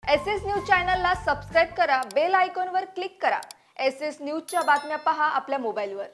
SS news चॅनलला subscribe करा, bell आयकॉनवर क्लिक करा। SS न्यूजच्या बातम्या पहा आपल्या मोबाईलवर।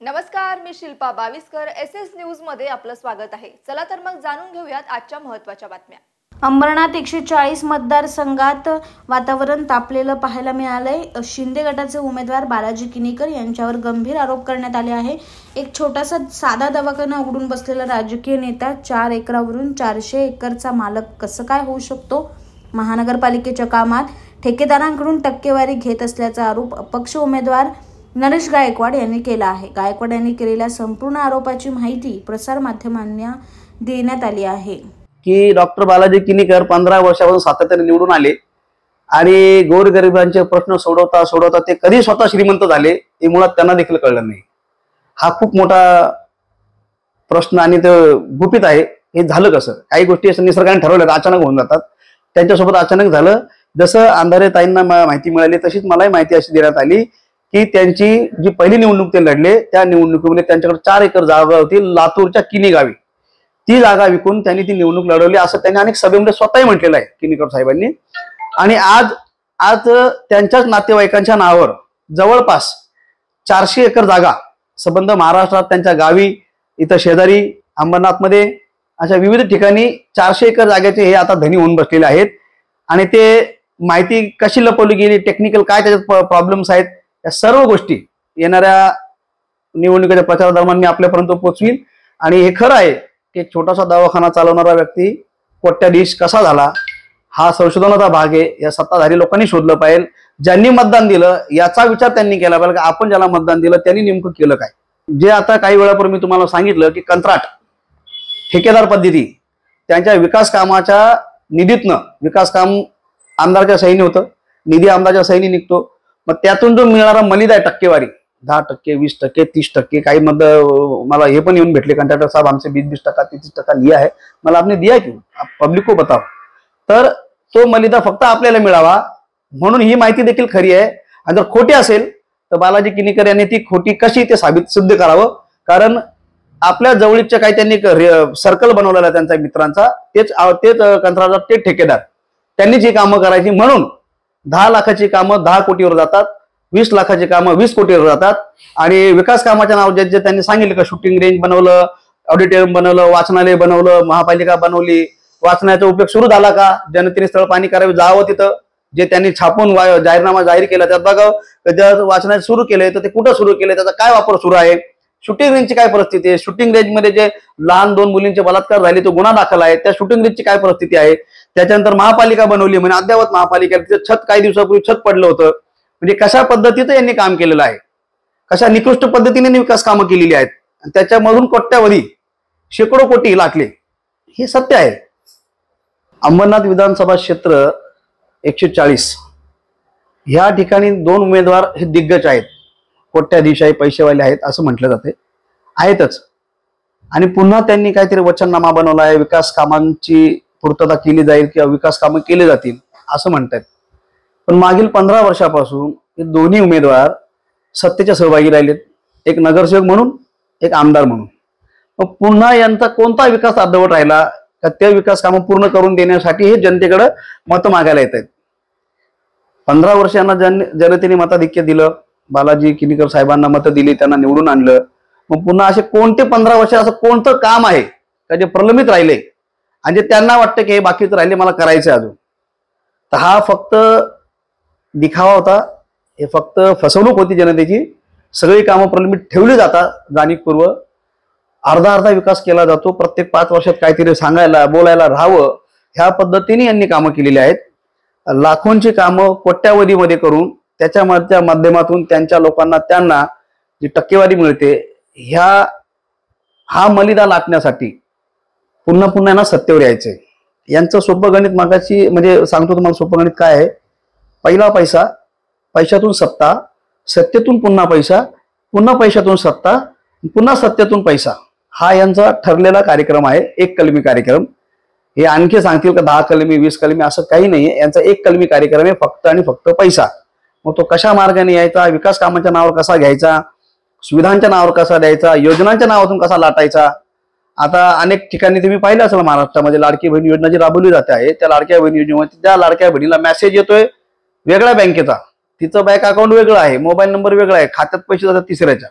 नमस्कार, मी शिल्पा बाविस्कर। SS न्यूज मध्ये आपलं स्वागत आहे। चला तर मग जाणून घेऊयात आजच्या महत्त्वाच्या बातम्या। अंबरनाथ 140 मतदारसंघात वातावरण तापलेलं पाहायला मिळालंय। शिंदे गटाचे उमेदवार बालाजी किनीकर यांच्यावर गंभीर आरोप करण्यात आले आहे। एक छोटासा साधा दवाखाना उघडून बसलेला राजकीय नेता 4 एकरावरून 400 एकरचा मालक कसं काय होऊ शकतो? महानगरपालिकेच्या कामात ठेकेदारांकडून टक्केवारी घेत असल्याचा आरोप अपक्ष उमेदवार नरेश गायकवाड यांनी केला आहे। गायकवाड यांनी केलेल्या संपूर्ण आरोपाची माहिती प्रसार माध्यमांना देण्यात आली आहे की डॉक्टर बालाजी किनीकर 15 वर्षापासून सातत्याने निवडून आले आणि गोरगरिबांचे प्रश्न सोडवता ते कधी स्वतः श्रीमंत झाले हे मुळात त्यांना देखील कळलं नाही। हा खूप मोठा प्रश्न आणि ते गुपित आहे। हे झालं कसं? काही गोष्टी असं निसर्गाने ठरवल्या अचानक होऊन जातात। त्यांच्यासोबत अचानक झालं। जसं अंधारे ताईंना माहिती मिळाली तशीच मलाही माहिती अशी देण्यात आली की त्यांची जी पहिली निवडणूक ते लढले त्या निवडणुकीमध्ये त्यांच्याकडे 4 एकर जागा होती लातूरच्या किनी गावी। ती जागा विकून त्यांनी ती निवडणूक लढवली असं त्यांनी अनेक सभेमध्ये स्वतःही म्हटलेलं आहे किनीकर साहेबांनी। आणि आज त्यांच्याच नातेवाईकांच्या नावावर जवळपास 400 एकर जागा संबंध महाराष्ट्रात त्यांच्या गावी, इथं शेजारी अंबरनाथमध्ये अशा विविध ठिकाणी 400 एकर जागेचे हे आता धनी होऊन बसलेले आहेत। आणि ते माहिती कशी लपवली गेली, टेक्निकल काय त्याच्यात प्रॉब्लेम्स आहेत, या सर्व गोष्टी येणाऱ्या निवडणुकीच्या प्रचार दरम्यान मी आपल्यापर्यंत पोहोचवील। आणि हे खरं आहे की एक छोटासा दवाखाना चालवणारा व्यक्ती कोट्याधीश कसा झाला हा संशोधनाचा भाग आहे। या सत्ताधारी लोकांनी शोधलं पाहिजे। ज्यांनी मतदान दिलं याचा विचार त्यांनी केला पाहिजे की आपण ज्याला मतदान दिलं त्यांनी नेमकं केलं काय। जे आता काही वेळापूर्वी मी तुम्हाला सांगितलं की कंत्राट ठेकेदार पद्धती, त्यांच्या विकास कामाच्या निधीतनं विकास काम आमदारच्या सहीने होतं, निधी आमदारच्या सहीने निघतो। मग त्यातून जो मिळणारा मलिदा आहे टक्केवारी 10%, 20%, 30%, काही मत मला हे पण येऊन भेटले कंट्रॅक्टर साहब हमसे 20-20%, 30% लिया है, मला आपने दिया क्यों, आप पब्लिक को बताओ। तर तो मलिदा फक्त आपल्याला मिळावा म्हणून ही माहिती देखील खरी आहे। आणि जर खोटी असेल तर बालाजी किनीकर यांनी ती खोटी कशी ते सिद्ध करावं। कारण आपल्या जवळचे काही त्यांनी सर्कल बनवलेला त्यांचा मित्रांचा, तेच कंत्राटदार, ते ठेकेदार, त्यांनीच ही कामं करायची म्हणून 10 लाखाची कामं 10 कोटीवर जातात, 20 लाखाची कामं 20 कोटीवर जातात। आणि विकास कामाच्या नाव जे त्यांनी सांगितलं का शूटिंग रेंज बनवलं, ऑडिटोरियम बनवलं, वाचनालय बनवलं, महापालिका बनवली, वाचनाचा उपयोग सुरू झाला का? जनतेने स्थळ पाणी करावे जावं तिथं, जे त्यांनी छापून जाहीरनामा जाहीर केला त्यात बघावं जर वाचनालय सुरू केलंय तर ते कुठं सुरू केलंय, त्याचा काय वापर सुरू आहे, शूटिंग रेंजची काय परिस्थिती आहे, शूटिंग रेंजमध्ये जे लहान 2 मुलींचे बलात्कार झाले तो गुन्हा दाखल आहे, त्या शूटिंग रेंजची काय परिस्थिती आहे। त्याच्यानंतर महापालिका बनवली म्हणजे अद्यावत महापालिका, तिचं छत काही दिवसापूर्वी छत पडलं होतं। म्हणजे कशा पद्धतीचं यांनी काम केलेलं आहे, कशा निकृष्ट पद्धतीने विकास कामं केलेली आहेत, त्याच्यामधून कोट्यावधी शेकडो कोटी लाटले, हे सत्य आहे। अंबरनाथ विधानसभा क्षेत्र 140 ह्या ठिकाणी 2 उमेदवार हे दिग्गज आहेत, कोट्याधीश आहे, पैसेवाले आहेत असं म्हटलं जाते, आहेतच। आणि पुन्हा त्यांनी काहीतरी वचननामा बनवला आहे, विकास कामांची पूर्तता केली जाईल किंवा विकास कामं केली जातील असं म्हणतात। पण मागील 15 वर्षापासून हे दोन्ही उमेदवार सत्तेच्या सहभागी राहिलेत, एक नगरसेवक म्हणून, एक आमदार म्हणून। मग पुन्हा यांचा कोणता विकास अर्धवट राहिला का ते विकास कामं पूर्ण करून देण्यासाठी हे जनतेकडे मतं मागायला येत आहेत। 15 वर्षांना जनतेने मताधिक्य दिलं, बालाजी किनीकर साहेबांना मतं दिली, त्यांना निवडून आणलं। मग पुन्हा असे कोणते 15 वर्ष असं कोणतं काम आहे का जे प्रलंबित राहिले आणि जे त्यांना वाटतं की हे बाकीचं राहिले मला करायचं अजून? तर हा फक्त दिखावा होता, हे फक्त फसवणूक होती जनतेची। सगळी कामं प्रलंबित ठेवली जातात जाणीवपूर्वक, अर्धा विकास केला जातो। प्रत्येक 5 वर्षात काहीतरी सांगायला बोलायला राहावं ह्या पद्धतीने यांनी कामं केलेली आहेत। लाखोंची कामं कोट्यावधीमध्ये करून त्याच्या माध्यमातून त्यांच्या लोकांना त्यांना जी टक्केवारी मिळते हा मलिदा लाटण्यासाठी पुन्हा यांना सत्तेवर यायचंय। यांचं सोपं गणित मागाची म्हणजे सांगतो तुम्हाला सोपं गणित काय आहे। पहिला पैसा, पैशातून सत्ता, सत्तेतून पुन्हा पैसा, पुन्हा पैशातून सत्ता, पुन्हा सत्तेतून पैसा, हा यांचा ठरलेला कार्यक्रम आहे, एक कलमी कार्यक्रम। हे आणखी सांगतील का 10 कलमी 20 कलमी असं काही नाहीये, यांचा एक कलमी कार्यक्रम आहे, फक्त आणि फक्त पैसा। मग तो कशा मार्गाने यायचा, विकास कामाच्या नावावर कसा घ्यायचा, सुविधांच्या नावावर कसा द्यायचा, योजनांच्या नावातून कसा लाटायचा. आता अनेक ठिकाणी तुम्ही पाहिलं असेल महाराष्ट्रामध्ये लाडकी बहीण योजना जी राबवली जाते आहे, त्या लाडक्या बहीण योजनेमध्ये त्या लाडक्या बहिणीला मेसेज येतोय वेगळ्या बँकेचा, तिचं बँक अकाउंट वेगळं आहे, मोबाईल नंबर वेगळा आहे, खात्यात पैसे जातात तिसऱ्याच्या.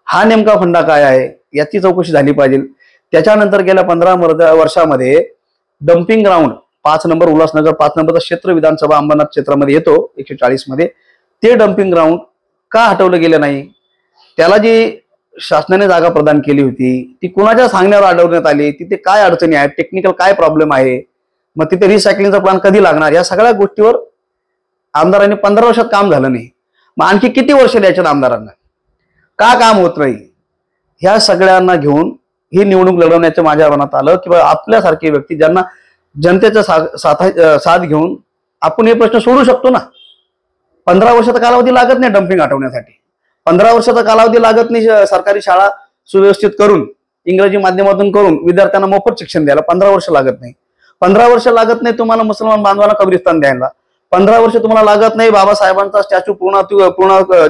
हा नेमका फंडा काय आहे याची चौकशी झाली पाहिजे. त्याच्यानंतर गेल्या 15 वर्षामध्ये डम्पिंग ग्राउंड 5 नंबर उल्हासनगर 5 नंबरचा क्षेत्र विधानसभा अंबरनाथ क्षेत्रामध्ये येतो 140 मध्ये, ते डम्पिंग ग्राउंड का हटवलं गेलं नाही. त्याला जी शासनाने जागा प्रदान केली होती ती कुणाच्या सांगण्यावर अडवण्यात आली, तिथे काय अडचणी आहेत, टेक्निकल काय प्रॉब्लेम आहे, मग तिथे रिसायकलिंगचा प्लॅन कधी लागणार, या सगळ्या गोष्टीवर आमदारांनी 15 वर्षात काम झालं नाही. मग आणखी किती वर्ष द्यायचे आमदारांना, का काम होत नाही. ह्या सगळ्यांना घेऊन ही निवडणूक लढवण्याचं माझ्या मनात आलं की आपल्यासारखे व्यक्ती ज्यांना जनतेचा साथ घेऊन आपण हे प्रश्न सोडू शकतो ना. 15 वर्षाचा कालावधी लागत नाही डम्पिंग हटवण्यासाठी. 15 वर्षाचा कालावधी लागत नाही सरकारी शाळा सुव्यवस्थित करून इंग्रजी माध्यमातून करून विद्यार्थ्यांना मोफत शिक्षण द्यायला. 15 वर्ष लागत नाही. 15 वर्ष लागत नाही तुम्हाला मुसलमान बांधवांना कब्रिस्तान द्यायला. 15 वर्ष तुम्हाला लागत नाही बाबासाहेबांचा स्टॅच्यू पूर्ण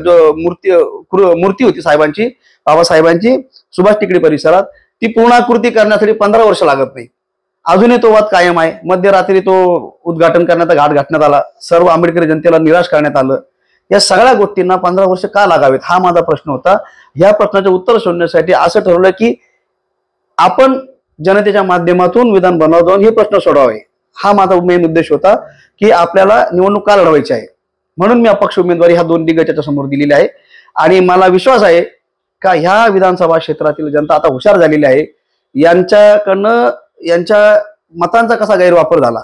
जो मूर्ती होती साहेबांची, बाबासाहेबांची सुभाष टेकडी परिसरात, ती पूर्णाकृती करण्यासाठी 15 वर्ष लागत नाही. अजूनही तो वाद कायम आहे. मध्यरात्री तो उद्घाटन करण्याचा घाट घातण्यात आला, सर्व आंबेडकरी जनतेला निराश करण्यात आलं. या सगळ्या गोष्टींना 15 वर्ष का लागावेत हा माझा प्रश्न होता. या प्रश्नाचे उत्तर शोधण्यासाठी असं ठरवलं की आपण जनतेच्या माध्यमातून विधान बनवत जाऊन हे प्रश्न सोडवावे. हा माझा मेन उद्देश होता की आपल्याला निवडणूक का लढवायची आहे. म्हणून मी अपक्ष उमेदवारी ह्या 2 दिग्गजाच्या समोर दिलेली आहे. आणि मला विश्वास आहे का ह्या विधानसभा क्षेत्रातील जनता आता हुशार झालेली आहे. यांच्याकडनं यांच्या मतांचा कसा गैरवापर झाला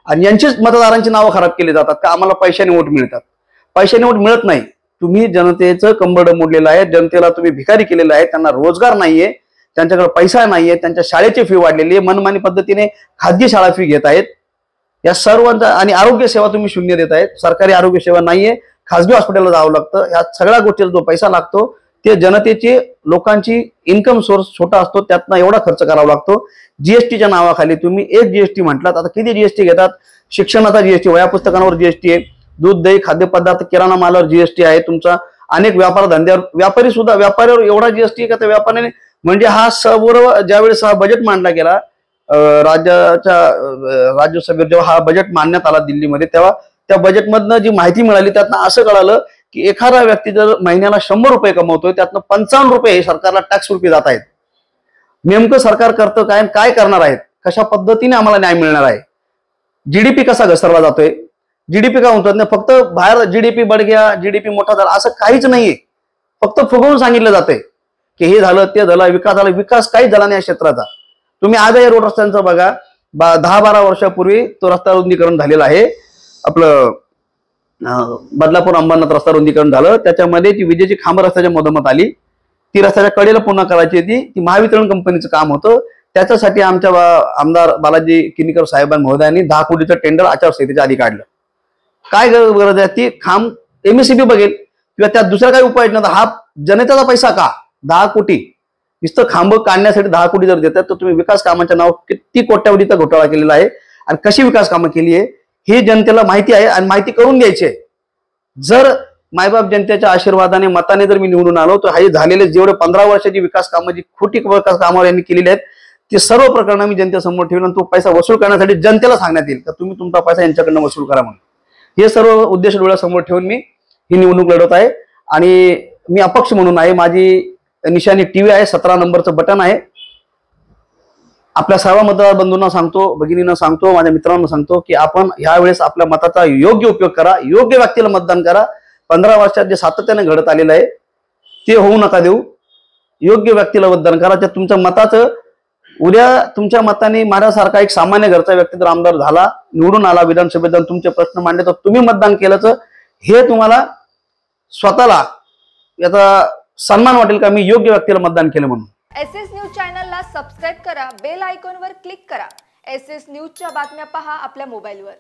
आणि यांचीच मतदारांची नावं खराब केली जातात का आम्हाला पैशाने वोट मिळतात. पैशाने वोट मिळत नाही. तुम्ही जनतेचं कंबरड मोडलेलं आहे, जनतेला तुम्ही भिकारी केलेलं आहे, त्यांना रोजगार नाहीये, त्यांच्याकडे पैसा नाहीये, त्यांच्या शाळेची फी वाढलेली आहे, मनमानी पद्धतीने खाजगी शाळा फी घेत आहेत. या सर्वांचा आणि आरोग्य सेवा तुम्ही शून्य देत आहेत. सरकारी आरोग्य सेवा नाहीये, खाजगी हॉस्पिटलला जावं लागतं. या सगळ्या गोष्टीला जो पैसा लागतो ते जनतेची लोकांची इन्कम सोर्स छोटा असतो, त्यातनं एवढा खर्च करावा लागतो. जीएसटीच्या नावाखाली तुम्ही एक जीएसटी म्हटलात, आता किती जीएसटी घेतात. शिक्षणाचा जीएसटी, वह्या पुस्तकांवर जीएसटी आहे, दूध दही खाद्यपदार्थ किराणा मालावर जीएसटी आहे तुमचा, अनेक व्यापार धंद्यावर, व्यापाऱ्यावर एवढा जीएसटी का त्या व्यापाऱ्याने, म्हणजे हा सर्व ज्यावेळेस हा बजेट मांडला गेला राज्यसभेत जेव्हा हा बजेट मांडण्यात आला दिल्लीमध्ये, तेव्हा त्या बजेटमधनं जी माहिती मिळाली त्यातनं असं कळालं की एखादा व्यक्ती जर महिन्याला 100 रुपये कमवतोय त्यातनं 55 रुपये हे सरकारला टॅक्स रूपी जात आहेत. नेमकं सरकार करतं काय, काय करणार आहेत, कशा पद्धतीने आम्हाला न्याय मिळणार आहे. जीडीपी कसा घसरला जातोय, जीडीपी का म्हणतात नाही, फक्त बाहेर जीडीपी बढ गया, जीडीपी मोठा झाला असं काहीच नाहीये. फक्त फुगवून सांगितलं जातंय की हे झालं ते झालं, विकास झाला. विकास काहीच झाला नाही या क्षेत्राचा. तुम्ही आजही रोड रस्त्यांचा बघा, 10-12 वर्षापूर्वी तो रस्ता रुंदीकरण झालेला आहे. आपलं बदलापूर अंबरनाथ रस्ता रुंदीकरण झालं, त्याच्यामध्ये ती विजेची खांब रस्त्याच्या मधोमध आली, ती रस्त्याच्या कडेला पुन्हा करायची होती, ती महावितरण कंपनीचं काम होतं. त्याच्यासाठी आमच्या आमदार बालाजी किनीकर साहेबांनी महोदयांनी 10 कोटीचं टेंडर आचारसंहितेच्या आधी काढलं. काय गरज आहे, ती खांब एमएससीबी बघेल किंवा त्यात दुसरा काही उपाय नव्हता. हा जनतेचा पैसा का 10 कोटी नुसतं खांब काढण्यासाठी 10 कोटी जर देतात तर तुम्ही विकास कामाच्या नाव किती कोट्यावधीचा घोटाळा केलेला आहे आणि कशी विकास कामं केली आहे हे जनतेला माहिती आहे आणि माहिती करून द्यायची आहे. जर मायबाप जनतेच्या आशीर्वादाने मताने जर मी निवडून आलो तर हे झालेले जेवढे 15 वर्षाची विकास कामं जी खोटी विकास कामावर यांनी केलेली आहेत ते सर्व प्रकरणं मी जनतेसमोर ठेवून आणि तो पैसा वसूल करण्यासाठी जनतेला सांगण्यात येईल का तुम्ही तुमचा पैसा यांच्याकडनं वसूल करा म्हणून. हे सर्व उद्देश डोळ्यासमोर ठेवून मी ही निवडणूक लढवत आहे. आणि मी अपक्ष म्हणून आहे. माझी निशाणी टीव्ही आहे, 17 नंबरचं बटन आहे. आपल्या सर्व मतदार बंधूंना सांगतो, भगिनींना सांगतो, माझ्या मित्रांना सांगतो की आपण ह्यावेळेस आपल्या मताचा योग्य उपयोग करा, योग्य व्यक्तीला मतदान करा. 15 वर्षात जे सातत्याने घडत आलेलं आहे ते होऊ नका देऊ. योग्य व्यक्तीला मतदान करा. त्या तुमच्या मताचं उद्या तुमच्या मताने माझ्यासारखा एक सामान्य घरचा व्यक्ती जर आमदार झाला, निवडून आला, विधानसभेत जाऊन तुमचे प्रश्न मांडले तर तुम्ही मतदान केल्याचं हे तुम्हाला स्वतःला याचा सन्मान वाटेल का मी योग्य व्यक्तीला मतदान केलं म्हणून. एसएस न्यूज चॅनलला सबस्क्राईब करा, बेल आयकॉनवर क्लिक करा. एसएस न्यूजच्या बातम्या पहा आपल्या मोबाईलवर.